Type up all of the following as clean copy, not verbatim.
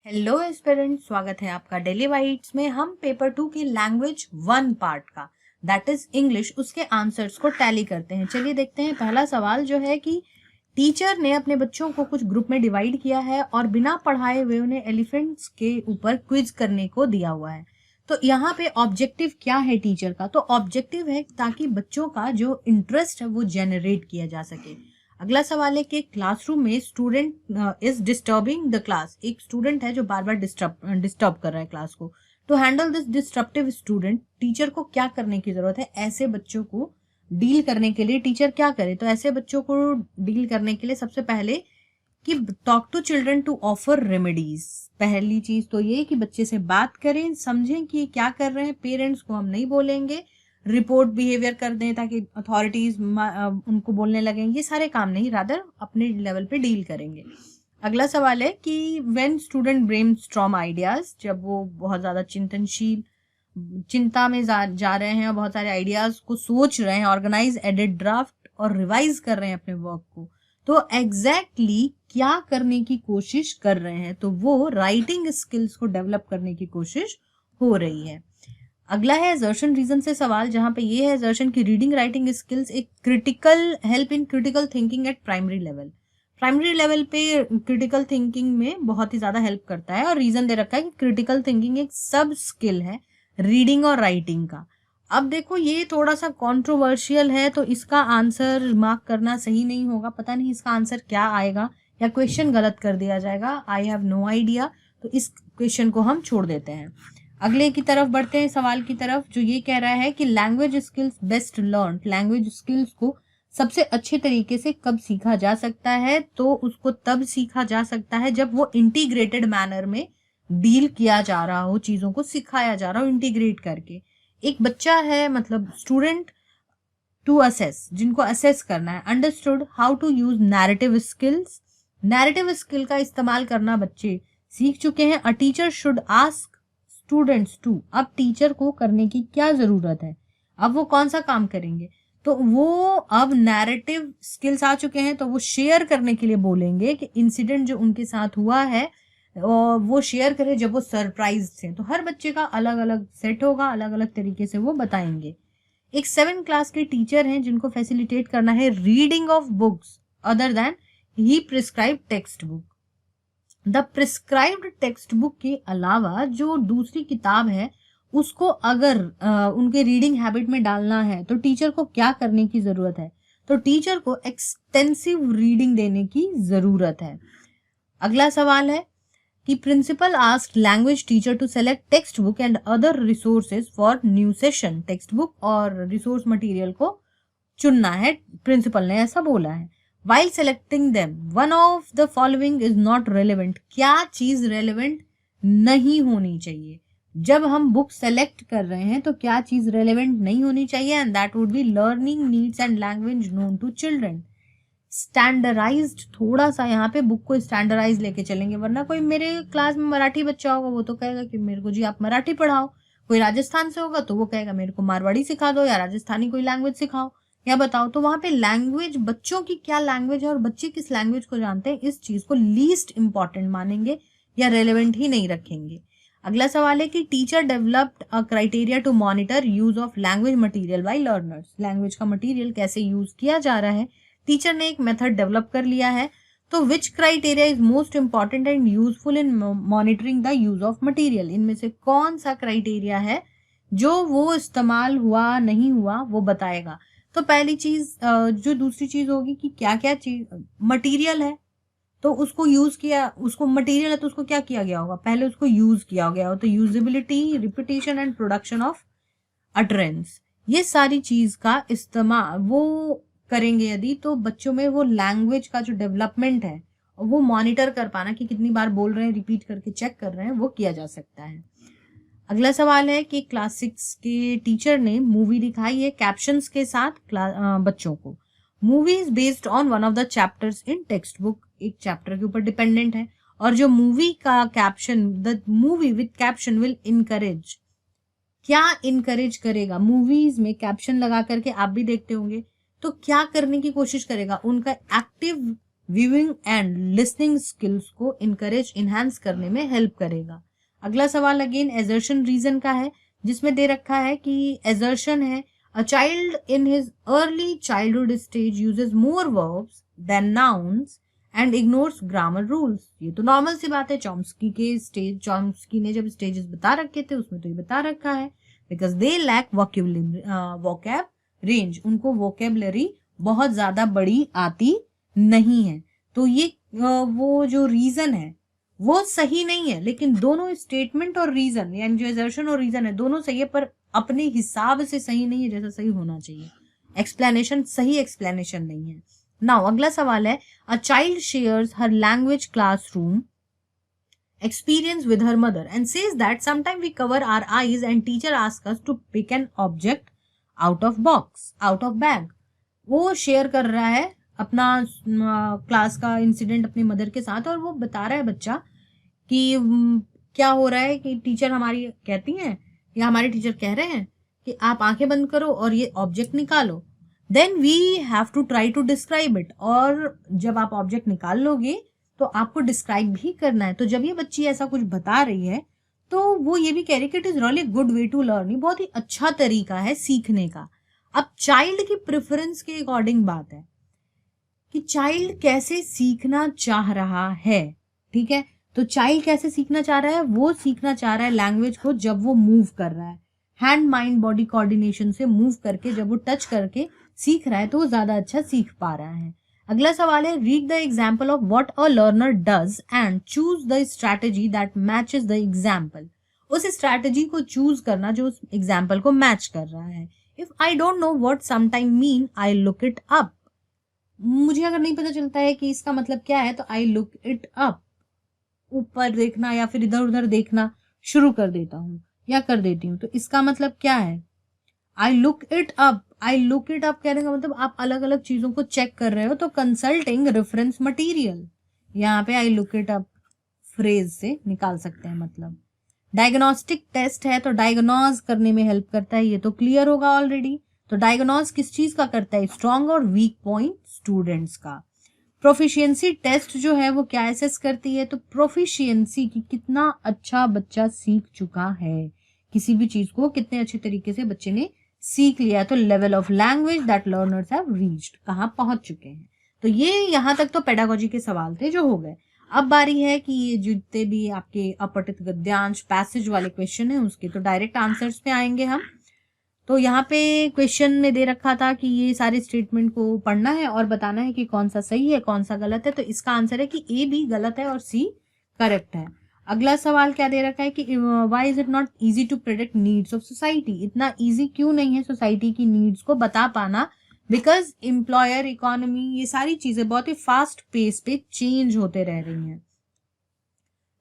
Hello aspirant, स्वागत है आपका डेली वाइट्स में। हम पेपर 2 के लैंग्वेज 1 पार्ट का दैट इज इंग्लिश उसके आंसर्स को टैली करते हैं। चलिए देखते हैं। पहला सवाल जो है कि टीचर ने अपने बच्चों को कुछ ग्रुप में डिवाइड किया है और बिना पढ़ाए हुए उन्हें एलिफेंट्स के ऊपर क्विज करने को दिया हुआ है। तो यहाँ पे ऑब्जेक्टिव क्या है टीचर का? तो ऑब्जेक्टिव है ताकि बच्चों का जो इंटरेस्ट है वो जेनरेट किया जा सके। अगला सवाल है कि क्लासरूम में student is disturbing the class. एक स्टूडेंट है जो बार बार डिस्टर्ब कर रहा है क्लास को। To handle this disruptive student teacher को क्या करने की जरूरत है? ऐसे बच्चों को डील करने के लिए टीचर क्या करे? तो ऐसे बच्चों को डील करने के लिए सबसे पहले कि talk to children to offer remedies. पहली चीज तो ये कि बच्चे से बात करें, समझें कि क्या कर रहे हैं। पेरेंट्स को हम नहीं बोलेंगे रिपोर्ट बिहेवियर कर दें ताकि अथॉरिटीज उनको बोलने लगें, ये सारे काम नहीं, रादर अपने लेवल पे डील करेंगे। अगला सवाल है कि व्हेन स्टूडेंट ब्रेनस्टॉर्म आइडियाज, जब वो बहुत ज्यादा चिंता में जा रहे हैं और बहुत सारे आइडियाज को सोच रहे हैं, ऑर्गेनाइज, एडिट, ड्राफ्ट और रिवाइज कर रहे हैं अपने वर्क को, तो एग्जैक्टली क्या करने की कोशिश कर रहे हैं? तो वो राइटिंग स्किल्स को डेवलप करने की कोशिश हो रही है। अगला है असर्शन रीजन से सवाल, जहां पे ये है असर्शन की रीडिंग राइटिंग स्किल्स एक critical help in critical thinking at primary level. Primary level पे क्रिटिकल थिंकिंग में बहुत ही ज्यादा हेल्प करता है और रीजन दे रखा है कि क्रिटिकल थिंकिंग एक सब स्किल है रीडिंग और राइटिंग का। अब देखो ये थोड़ा सा कॉन्ट्रोवर्शियल है तो इसका आंसर मार्क करना सही नहीं होगा। पता नहीं इसका आंसर क्या आएगा या क्वेश्चन गलत कर दिया जाएगा, आई हैव नो आइडिया। तो इस क्वेश्चन को हम छोड़ देते हैं। अगले की तरफ बढ़ते हैं, सवाल की तरफ, जो ये कह रहा है कि language skills best learn. Language skills को सबसे अच्छे तरीके से कब सीखा जा सकता है? तो उसको तब सीखा जा सकता है जब वो इंटीग्रेटेड मैनर में डील किया जा रहा हो, चीजों को सिखाया जा रहा हो इंटीग्रेट करके। एक बच्चा है, मतलब स्टूडेंट टू असेस, जिनको असेस करना है, understood how to use narrative skills. Narrative skill का इस्तेमाल करना बच्चे सीख चुके हैं। A teacher should ask students to, अब टीचर को करने की क्या जरूरत है? अब वो कौन सा काम करेंगे? तो वो अब नैरेटिव स्किल्स आ चुके हैं तो वो शेयर करने के लिए बोलेंगे कि इंसिडेंट जो उनके साथ हुआ है और वो शेयर करें जब वो सरप्राइज थे। तो हर बच्चे का अलग अलग सेट होगा, अलग अलग तरीके से वो बताएंगे। एक 7 क्लास के टीचर हैं जिनको फैसिलिटेट करना है reading of books other than ही prescribe textbook. The prescribed textbook के अलावा जो दूसरी किताब है उसको अगर उनके रीडिंग हैबिट में डालना है तो टीचर को क्या करने की जरूरत है? तो टीचर को एक्सटेंसिव रीडिंग देने की जरूरत है। अगला सवाल है कि principal asked language teacher to select textbook and other resources for new session. Textbook और रिसोर्स मटेरियल को चुनना है, प्रिंसिपल ने ऐसा बोला है। While selecting them, one of the following is not relevant. क्या चीज रेलेवेंट नहीं होनी चाहिए? जब हम बुक सेलेक्ट कर रहे हैं तो क्या चीज रेलेवेंट नहीं होनी चाहिए? And that would be learning needs and language known to children. Standardized, थोड़ा सा यहाँ पे बुक को स्टैंडर्डाइज लेके चलेंगे, वरना कोई मेरे क्लास में मराठी बच्चा होगा वो तो कहेगा कि मेरे को जी आप मराठी पढ़ाओ। कोई राजस्थान से होगा तो वो कहेगा मेरे को मारवाड़ी सिखा दो या राजस्थानी कोई लैंग्वेज सिखाओ या बताओ। तो वहां पे लैंग्वेज, बच्चों की क्या लैंग्वेज है और बच्चे किस लैंग्वेज को जानते हैं, इस चीज को लीस्ट इंपॉर्टेंट मानेंगे या रेलेवेंट ही नहीं रखेंगे। अगला सवाल है कि teacher developed a criteria to monitor use of language material by learners. Language का मटेरियल कैसे यूज किया जा रहा है, टीचर ने एक मेथड डेवलप कर लिया है। तो which criteria is most important and useful in monitoring the use of material? इनमें से कौन सा क्राइटेरिया है जो वो इस्तेमाल हुआ नहीं हुआ वो बताएगा। तो पहली चीज, जो दूसरी चीज होगी कि क्या क्या चीज मटेरियल है तो उसको यूज किया, उसको मटेरियल है तो उसको क्या किया गया होगा? पहले उसको यूज किया गया हो। तो usability, repetition and production of utterance, ये सारी चीज का इस्तेमाल वो करेंगे यदि, तो बच्चों में वो लैंग्वेज का जो डेवलपमेंट है वो मॉनिटर कर पाना कि कितनी बार बोल रहे हैं, रिपीट करके चेक कर रहे हैं, वो किया जा सकता है। अगला सवाल है कि क्लास 6 के टीचर ने मूवी दिखाई है कैप्शंस के साथ बच्चों को। Movie is based on one of the chapters in text book, एक चैप्टर के ऊपर डिपेंडेंट है और जो मूवी का caption, the movie with caption will encourage, क्या इनकरेज करेगा? मूवीज में कैप्शन लगा करके आप भी देखते होंगे तो क्या करने की कोशिश करेगा? उनका active viewing and listening skills को इनकरेज इनहेंस करने में हेल्प करेगा। अगला सवाल अगेन एजर्शन रीजन का है, जिसमें दे रखा है कि एजर्शन है a child in his early childhood stage uses more verbs than nouns and ignores grammar rules. ये तो नॉर्मल सी बात है, चॉम्स्की ने जब स्टेजेस बता रखे थे उसमें तो ये बता रखा है, because they lack vocab range, उनको वोकेबलरी बहुत ज्यादा बड़ी आती नहीं है। तो ये वो जो रीजन है वो सही नहीं है, लेकिन दोनों स्टेटमेंट और रीजन यानी जो एजर्शन और रीजन है दोनों सही है, पर अपने हिसाब से सही नहीं है जैसा सही होना चाहिए। एक्सप्लेनेशन सही एक्सप्लेनेशन नहीं है। नाउ अगला सवाल है a child shares her language classroom experience with her mother and says that sometime we cover our eyes and teacher asks us to pick an object out of bag। वो share कर रहा है अपना class का incident अपनी mother के साथ, और वो बता रहा है बच्चा कि क्या हो रहा है कि टीचर हमारी कहती हैं या हमारे टीचर कह रहे हैं कि आप आंखें बंद करो और ये ऑब्जेक्ट निकालो, then we have to try to describe it. और जब आप ऑब्जेक्ट निकाल लोगे तो आपको डिस्क्राइब भी करना है। तो जब ये बच्ची ऐसा कुछ बता रही है तो वो ये भी कह रही है कि it is really good way to learn, ये बहुत ही अच्छा तरीका है सीखने का। अब चाइल्ड की प्रेफरेंस के अकॉर्डिंग बात है कि चाइल्ड कैसे सीखना चाह रहा है। ठीक है, तो चाइल्ड कैसे सीखना चाह रहा है, वो सीखना चाह रहा है लैंग्वेज को जब वो मूव कर रहा है, हैंड माइंड बॉडी कोऑर्डिनेशन से मूव करके जब वो टच करके सीख रहा है तो वो ज्यादा अच्छा सीख पा रहा है। अगला सवाल है read the example of what a learner does and choose the strategy that matches the example. उस स्ट्रैटेजी को चूज करना जो उस एग्जाम्पल को मैच कर रहा है। If I don't know what sometime mean I look it up. मुझे अगर नहीं पता चलता है कि इसका मतलब क्या है तो आई लुक इट अप, ऊपर देखना या फिर इधर उधर देखना शुरू कर देता हूँ या कर देती हूँ। तो इसका मतलब क्या है, I look it up. I look it up कहने का मतलब आप अलग अलग चीजों को चेक कर रहे हो, तो कंसल्टिंग रेफरेंस मटेरियल, यहाँ पे I look it up phrase से निकाल सकते हैं मतलब। डायग्नोस्टिक टेस्ट है तो डायग्नोज करने में हेल्प करता है, ये तो क्लियर होगा ऑलरेडी। तो डायग्नोज किस चीज का करता है, स्ट्रॉन्ग और वीक पॉइंट स्टूडेंट्स का। प्रोफिशिएंसी टेस्ट जो है वो क्या एसेस करती है, तो प्रोफिशिएंसी की कितना अच्छा बच्चा सीख चुका है, किसी भी चीज को कितने अच्छे तरीके से बच्चे ने सीख लिया, तो level of language that learners have reached, कहाँ पहुंच चुके हैं। तो ये यहाँ तक तो पेडागोजी के सवाल थे जो हो गए। अब बारी है कि ये जितने भी आपके अपठित गद्यांश पैसेज वाले क्वेश्चन है उसके तो डायरेक्ट आंसर्स पे आएंगे हम। तो यहाँ पे क्वेश्चन में दे रखा था कि ये सारे स्टेटमेंट को पढ़ना है और बताना है कि कौन सा सही है कौन सा गलत है। तो इसका आंसर है कि ए भी गलत है और सी करेक्ट है। अगला सवाल क्या दे रखा है कि why is it not easy to predict needs of society. इतना इजी क्यों नहीं है सोसाइटी की नीड्स को बता पाना, बिकॉज एम्प्लॉयर इकोनॉमी ये सारी चीजें बहुत ही फास्ट पेस पे चेंज होते रह रही हैं।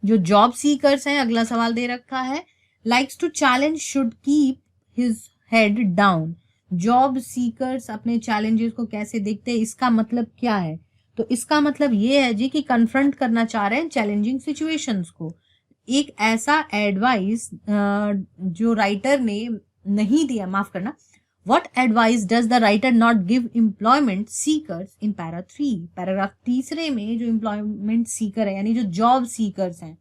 जो जॉब सीकर्स हैं, अगला सवाल दे रखा है likes to challenge should keep his head down. Job seekers अपने चैलेंजेस को कैसे देखते हैं, इसका मतलब क्या है, तो इसका मतलब ये है जी कि कन्फ्रंट करना चाह रहे हैं चैलेंजिंग सिचुएशंस को। एक ऐसा एडवाइस जो राइटर ने नहीं दिया, माफ करना, what advice does the writer not give employment seekers in para 3। Paragraph तीसरे में जो एम्प्लॉयमेंट सीकर है यानी जो जॉब सीकर्स हैं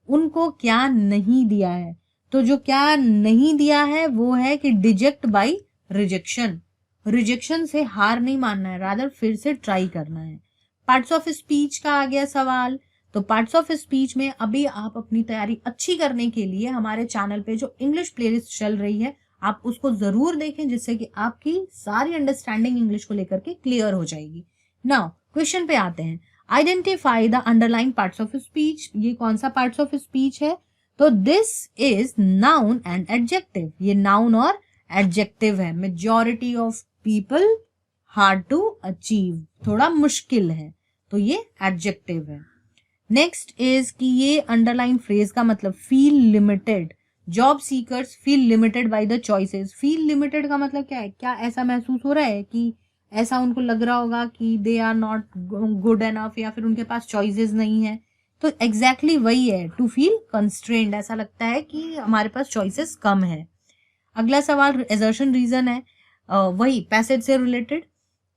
उनको क्या नहीं दिया है, तो जो क्या नहीं दिया है वो है कि डिजेक्ट बाय रिजेक्शन। रिजेक्शन से हार नहीं मानना है, रादर फिर से ट्राई करना है। पार्ट्स ऑफ स्पीच का आ गया सवाल। तो पार्ट्स ऑफ स्पीच में अभी आप अपनी तैयारी अच्छी करने के लिए हमारे चैनल पे जो इंग्लिश प्लेलिस्ट चल रही है आप उसको जरूर देखें, जिससे कि आपकी सारी अंडरस्टैंडिंग इंग्लिश को लेकर के क्लियर हो जाएगी। नाउ क्वेश्चन पे आते हैं। Identify the underline parts of speech. ये कौन सा पार्ट्स ऑफ स्पीच है, तो this is noun and adjective. ये नाउन और एडजेक्टिव है। Majority of people, hard to achieve, थोड़ा मुश्किल है, तो ये एडजेक्टिव है। नेक्स्ट इज कि ये अंडरलाइन फ्रेज का मतलब feel limited. Job seekers feel limited by the choices. Feel limited का मतलब क्या है, क्या ऐसा महसूस हो रहा है कि ऐसा उनको लग रहा होगा कि they are not good enough या फिर उनके पास चॉइसेस नहीं है, तो एग्जैक्टली वही है, टू फील कंस्ट्रेंड, ऐसा लगता है कि हमारे पास चॉइसेस कम है। अगला सवाल एजर्शन रीजन है, वही पैसेज से related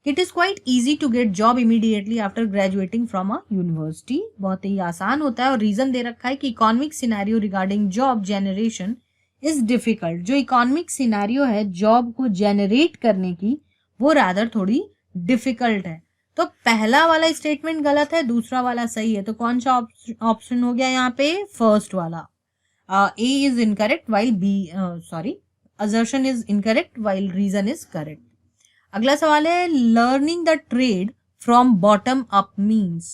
it is quite easy to get job immediately after graduating from a university, बहुत ही आसान होता है। और रीजन दे रखा है कि economic scenario regarding job generation is difficult, जो इकोनॉमिक सिनेरियो है जॉब को जनरेट करने की वो रादर थोड़ी डिफिकल्ट है। तो पहला वाला स्टेटमेंट गलत है, दूसरा वाला सही है। तो कौन सा ऑप्शन हो गया यहाँ पे? फर्स्ट वाला, a is incorrect while b assertion is incorrect while reason is correct। अगला सवाल है learning the trade from bottom up means.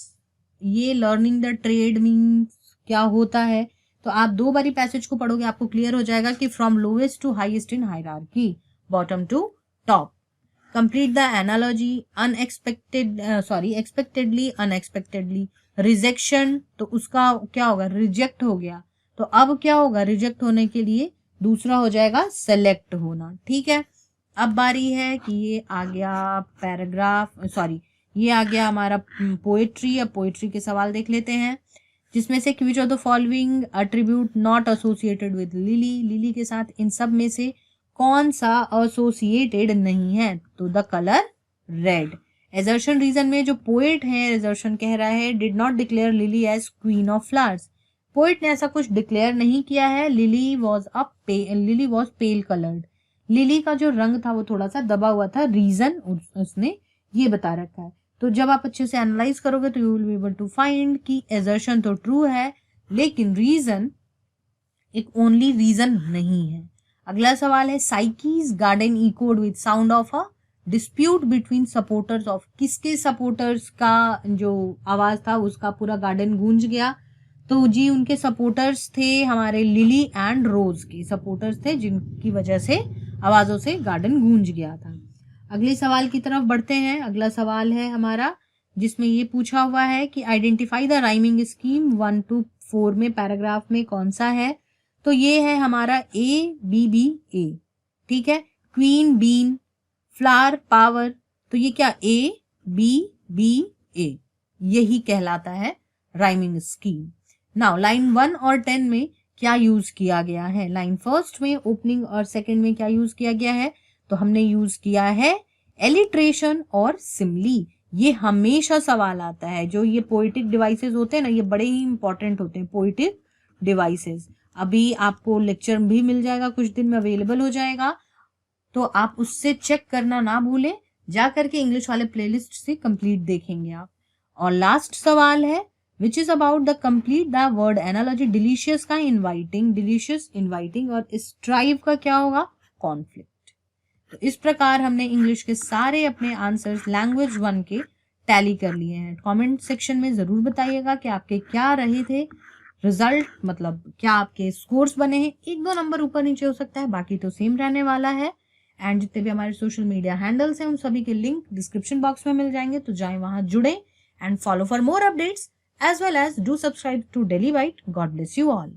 ये लर्निंग द ट्रेड मीन्स क्या होता है? तो आप 2 बारी पैसेज को पढ़ोगे आपको क्लियर हो जाएगा कि from lowest to highest in hierarchy, bottom to top. Complete the analogy, expectedly unexpectedly. Rejection, तो उसका क्या होगा? रिजेक्ट हो गया। तो अब क्या होगा? रिजेक्ट होने के लिए दूसरा हो जाएगा सेलेक्ट होना। ठीक है, अब बारी है कि ये आ गया ये आ गया हमारा पोएट्री। अब पोएट्री के सवाल देख लेते हैं, जिसमें से which of the following attribute not associated with lily. Lily के साथ इन सब में से कौन सा एसोसिएटेड नहीं है? तो the colour red. Assertion reason में जो पोएट है एजर्शन कह रहा है did not declare lily as queen of flowers. Poet ने ऐसा कुछ डिक्लेयर नहीं किया है। Lily was pale coloured. Lily का जो रंग था वो थोड़ा सा दबा हुआ था, रीजन उसने ये बता रखा है। तो जब आप अच्छे से एनालाइज करोगे तो you will be able to find कि एजर्शन तो ट्रू है लेकिन रीजन एक ओनली रीजन नहीं है। अगला सवाल है साइकीज garden echoed with sound of a dispute between supporters of. किसके सपोर्टर्स का जो आवाज था उसका पूरा गार्डन गूंज गया? तो जी उनके सपोर्टर्स थे हमारे लिली एंड रोज के सपोर्टर्स थे, जिनकी वजह से आवाजों से गार्डन गूंज गया था। अगले सवाल की तरफ बढ़ते हैं। अगला सवाल है हमारा जिसमें ये पूछा हुआ है कि identify the rhyming scheme 1 to 4 में पैराग्राफ में कौन सा है? तो ये है हमारा ABBA। ठीक है, क्वीन, बीन, फ्लावर, पावर। तो ये क्या ABBA यही कहलाता है राइमिंग स्कीम। नाउ लाइन 1 और 10 में क्या यूज किया गया है? लाइन फर्स्ट में, ओपनिंग और सेकंड में क्या यूज किया गया है? तो हमने यूज किया है एलिट्रेशन और सिमली। ये हमेशा सवाल आता है। जो ये पोएटिक डिवाइसेस होते हैं ना, ये बड़े ही इंपॉर्टेंट होते हैं पोएटिक डिवाइसेस। अभी आपको लेक्चर भी मिल जाएगा, कुछ दिन में अवेलेबल हो जाएगा, तो आप उससे चेक करना ना भूलें। जा करके इंग्लिश वाले प्लेलिस्ट से कंप्लीट देखेंगे आप। और लास्ट सवाल है which is about the complete the word analogy. Delicious का इनवाइटिंग, डिलीशियस इनवाइटिंग, और स्ट्राइव का क्या होगा? कॉन्फ्लिक्ट। तो इस प्रकार हमने इंग्लिश के सारे अपने आंसर्स लैंग्वेज 1 के टैली कर लिए हैं। कमेंट सेक्शन में जरूर बताइएगा कि आपके क्या रहे थे रिजल्ट, मतलब क्या आपके स्कोर्स बने हैं। 1-2 नंबर ऊपर नीचे हो सकता है, बाकी तो सेम रहने वाला है। एंड जितने भी हमारे सोशल मीडिया हैंडल्स हैं उन सभी के लिंक डिस्क्रिप्शन बॉक्स में मिल जाएंगे, तो जाएं वहां जुड़े and follow for more updates as well as do subscribe to Daily Bite. God bless you all.